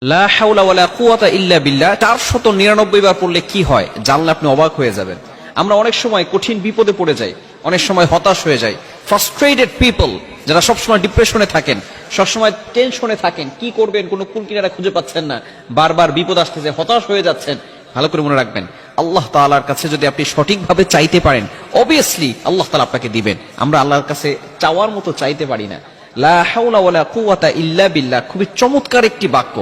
লা হাওলা ওয়ালা কুওয়াতা ইল্লা বিল্লাহ 499 বার পড়লে কি হয় জানলে আপনি অবাক হয়ে যাবেন। আমরা অনেক সময় কঠিন বিপদে পড়ে যাই, অনেক সময় হতাশ হয়ে যাই। ফ্রাস্ট্রেটেড পিপল, যারা সবসময় ডিপ্রেশনে থাকেন, সবসময় টেনশনে থাকেন, কি করবেন কোনো কুল কিনারা খুঁজে পাচ্ছেন না, বারবার বিপদ আসতেছে, হতাশ হয়ে যাচ্ছেন। ভালো করে মনে রাখবেন, আল্লাহ তাআলার কাছে যদি আপনি সঠিকভাবে চাইতে পারেন, অবভিয়াসলি আল্লাহ তাআলা আপনাকে দিবেন। আমরা আল্লাহর কাছে চাওয়ার মতো চাইতে পারি না। লা হাওলা ওয়ালা কুওয়াতা ইল্লা বিল্লাহ খুবই চমৎকার একটি বাক্য।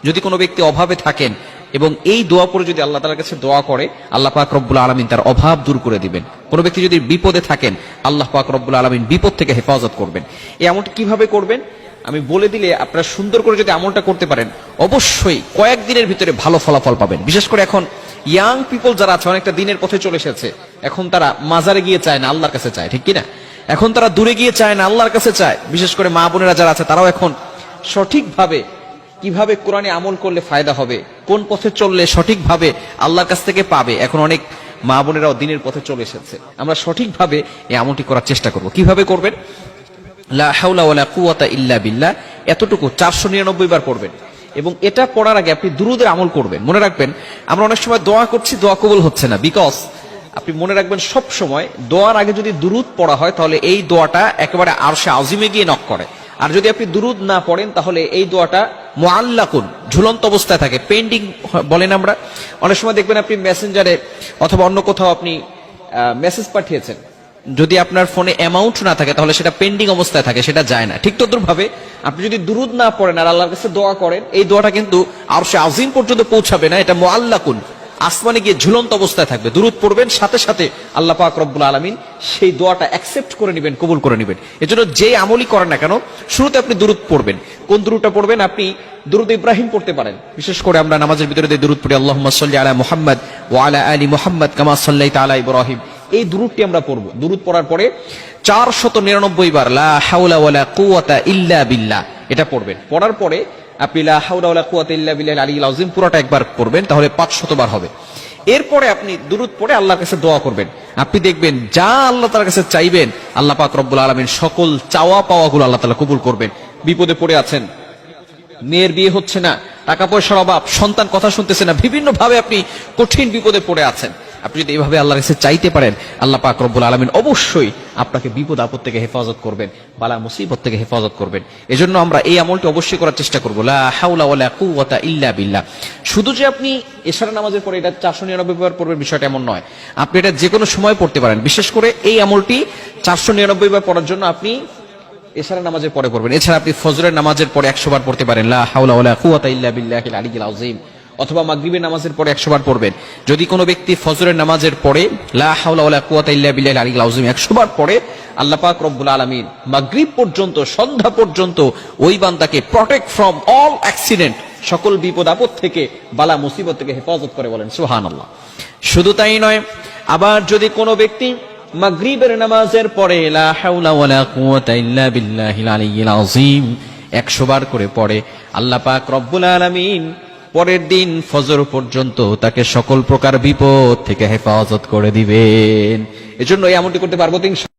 যদি কোনো ব্যক্তি অভাবে থাকেন এবং এই দোয়া পড়ে যদি আল্লাহ তাআলার কাছে দোয়া করে, আল্লাহ পাক রব্বুল আলামিন তার অভাব দূর করে দিবেন। কোনো ব্যক্তি যদি বিপদে থাকেন, আল্লাহ পাক রব্বুল আলামিন বিপদ থেকে হেফাজত করবেন। এই আমলটা কিভাবে করবেন আমি বলে দিলে আপনারা সুন্দর করে যদি আমলটা করতে পারেন, অবশ্যই কয়েকদিনের ভিতরে ভালো ফলাফল পাবেন। বিশেষ করে এখন ইয়াং পিপল যারা আছে, অনেকটা দিনের পথে চলে এসেছে, এখন তারা মাজারে গিয়ে চায় না, আল্লাহর কাছে চায়, ঠিক কিনা? এখন তারা দূরে গিয়ে চায় না, আল্লাহর কাছে চায়। বিশেষ করে মা বোনেরা যারা আছে, তারাও এখন সঠিকভাবে কিভাবে কোরআনে আমল করলে ফায়দা হবে, কোন পথে চললে সঠিকভাবে আল্লাহর কাছ থেকে পাবে, এখন অনেক মা বোনেরাও দিনের পথে চলে এসেছে। আমরা সঠিকভাবে এই আমলটি করার চেষ্টা করব। কিভাবে করবেন? লা হাওলা ওয়ালা কুওয়াতা ইল্লা বিল্লাহ এতটুকু 499 বার পড়বেন। এবং এটা পড়ার আগে আপনি দুরুদের আমল করবেন। মনে রাখবেন, আমরা অনেক সময় দোয়া করছি, দোয়া কবুল হচ্ছে না, বিকজ আপনি মনে রাখবেন সব সময় দোয়ার আগে যদি দুরুদ পড়া হয়, তাহলে এই দোয়াটা একেবারে আরশে আজিমে গিয়ে নক করে। আর যদি আপনি দুরুদ না পড়েন, তাহলে এই দোয়াটা মুআল্লাকুন, ঝুলন্ত অবস্থায় থাকে, পেন্ডিং বলেন আমরা। অনেক সময় দেখবেন আপনি মেসেঞ্জারে অথবা অন্য কোথাও আপনি মেসেজ পাঠিয়েছেন, যদি আপনার ফোনে অ্যামাউন্ট না থাকে, তাহলে সেটা পেন্ডিং অবস্থায় থাকে, সেটা যায় না। ঠিক তদ্রুপভাবে আপনি যদি দুরুদ না পড়েন আর আল্লাহর কাছে দোয়া করেন, এই দোয়াটা কিন্তু আরশে আজিম পর্যন্ত পৌঁছাবে না, এটা মুআল্লাকুন, আসমানে গিয়ে ঝুলন্ত অবস্থায় থাকবে। দুরুদ পড়বেন, সাথে সাথে আল্লাহ পাক রব্বুল আলামিন সেই দোয়াটা অ্যাকসেপ্ট করে নেবেন, কবুল করে নেবেন। এজন্য যে আমলই করেন না কেন, শুরুতে আপনি দুরুদ পড়বেন। কোন দুরুদটা পড়বেন? আপনি দুরুদ ইব্রাহিম পড়তে পারেন। বিশেষ করে আমরা নামাজের ভিতরে যে দুরুদ পড়ি, আল্লাহুম্মা সাল্লি আলা মুহাম্মাদ ওয়া আলা আলি মুহাম্মাদ কামা সাল্লাইতা আলা ইব্রাহিম, এই দুরুদটি আমরা পড়ব। দুরুদ পড়ার পরে 499 বার লা হাওলা ওয়ালা কুওয়াতা ইল্লা বিল্লাহ এটা পড়বেন। পড়ার পরে আপনি লা হাওলা ওয়ালা কুওয়াতা ইল্লা বিল্লাহিল আলিয়্যিল আযীম পুরোটা একবার পড়বেন, তাহলে 500 বার হবে। এরপরে আপনি দুরুদ পড়ে আল্লাহর কাছে দোয়া করবেন। আপনি দেখবেন যা আল্লাহ তাআলার কাছে চাইবেন, আল্লাহ পাক রব্বুল আলামিন সকল চাওয়া পাওয়াগুলো আল্লাহ তাআলা কবুল করবেন। বিপদে পড়ে আছেন, মেয়ের বিয়ে হচ্ছে না, টাকা পয়সার অভাব, সন্তান কথা শুনতেছে না, বিভিন্ন ভাবে আপনি কঠিন বিপদে পড়ে আছেন, আপনি যদি এইভাবে আল্লাহর কাছে চাইতে পারেন, আল্লাহ পাক রব্বুল আলামিন অবশ্যই আপনাকে বিপদ আপদ থেকে হেফাজত করবেন, বালা মুসিবত থেকে হেফাজত করবেন। এজন্য আমরা এই আমলটি অবশ্যই করার চেষ্টা করব। লা হাওলা ওয়ালা কুওয়াতা ইল্লা বিল্লাহ। শুধু যে আপনি এশার নামাজের পরে এটা 499 বার পড়বেন বিষয়টা এমন নয়, আপনি এটা যে কোনো সময় পড়তে পারেন। বিশেষ করে এই আমলটি 499 বার পড়ার জন্য আপনি এশার নামাজের পরে পড়বেন। এছাড়া আপনি ফজরের নামাজের পরে 100 বার পড়তে পারেন, লা হাওলা ওয়ালা কুওয়াতা ইল্লা বিল্লাহিল আলিয়্যিল আযীম। অথবা মাগরিবের নামাজের পরে 100 বার পড়বেন। যদি কোনো ব্যক্তি ফজরের নামাজের পরে লা হাওলা ওয়ালা কুওয়াতা ইল্লা বিল্লাহিল আলিয়্যিল আযীম 100 বার পড়ে, আল্লাহ পাক রব্বুল আলামিন মাগরিব পর্যন্ত, সন্ধ্যা পর্যন্ত ওই বান্দাকে প্রটেক্ট ফ্রম অল অ্যাক্সিডেন্ট, সকল বিপদ আপদ থেকে, বালা মুসিবত থেকে হেফাজত করে, বলেন সুবহানাল্লাহ। শুধু তাই নয়, আবার যদি কোনো ব্যক্তি মাগরিবের নামাজের পরে লা হাওলা ওয়ালা কুওয়াতা ইল্লা বিল্লাহিল আলিয়্যিল আযীম 100 বার করে পড়ে, আল্লাহ পাক রব্বুল আলামিন পরের দিন ফজর পর্যন্ত তাকে সকল প্রকার বিপদ থেকে হেফাজত করে দিবেন। এজন্য এই আমলটি করতে পারবো তো?